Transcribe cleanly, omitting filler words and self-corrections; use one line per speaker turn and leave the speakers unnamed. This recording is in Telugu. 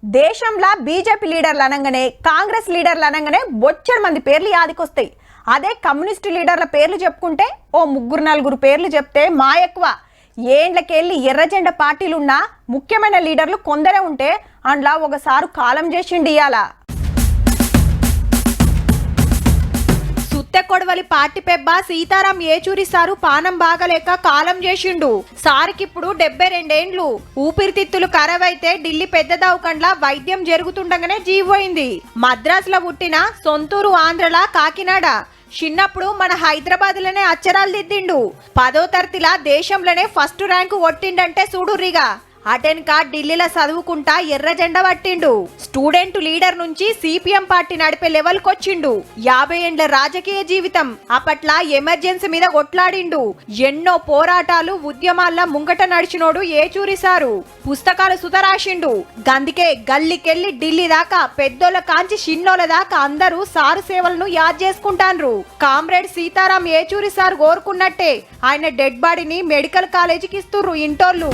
దేశంలో బీజేపీ లీడర్లు అనగానే కాంగ్రెస్ లీడర్లు అనగానే బొచ్చడు మంది పేర్లు యాదికొస్తాయి. అదే కమ్యూనిస్టు లీడర్ల పేర్లు చెప్పుకుంటే ఓ ముగ్గురు నలుగురు పేర్లు చెప్తే మా ఎక్కువ. ఏండ్లకెళ్ళి ఎర్రజెండా పార్టీలున్న ముఖ్యమైన లీడర్లు కొందరే ఉంటే అందులో ఒకసారి కాలం చేసిండి ఇయాల. కొడవలి పార్టీ పెబ్బ సీతారాం ఏచూరి సారు పానం బాగలేక కాలం చేసిండు. సార్కిప్పుడు 72 ఏండ్లు. ఊపిరితిత్తులు కరవైతే ఢిల్లీ పెద్ద దవాఖానలా వైద్యం జరుగుతుండగానే జీవోయింది. మద్రాసులో పుట్టిన సొంతూరు ఆంధ్రల కాకినాడ. చిన్నప్పుడు మన హైదరాబాద్ లోనే అక్షరాలు దిద్దిండు. 10వ తరగతిలా దేశంలోనే ఫస్ట్ ర్యాంకు కొట్టిండంటే చూడుర్రిగా. అటెన్కా ఢిల్లీలో చదువుకుంటా ఎర్ర జెండా పట్టిండు. స్టూడెంట్ లీడర్ నుంచి సిపిఎం పార్టీ నడిపే లెవెల్ కొచ్చిండు. 50 ఏండ్ల రాజకీయ జీవితం. అప్పట్లా ఎమర్జెన్సీ మీద కొట్లాడిండు. ఎన్నో పోరాటాలు ఉద్యమాల ముంగట నడిచినోడు ఏచూరి సారు. పుస్తకాలు సుతరాసిండు. గందుకే గల్లీకెళ్ళి ఢిల్లీ దాకా పెద్దోళ్ళ కాంచి చిన్నోళ్ళ దాకా అందరూ సారు సేవలను యాద్ చేసుకుంటాన్రు. కామ్రేడ్ సీతారాం ఏచూరి సారు కోరుకున్నట్టే ఆయన డెడ్ బాడీని మెడికల్ కాలేజీకి ఇస్తుర్రు ఇంటోళ్ళు.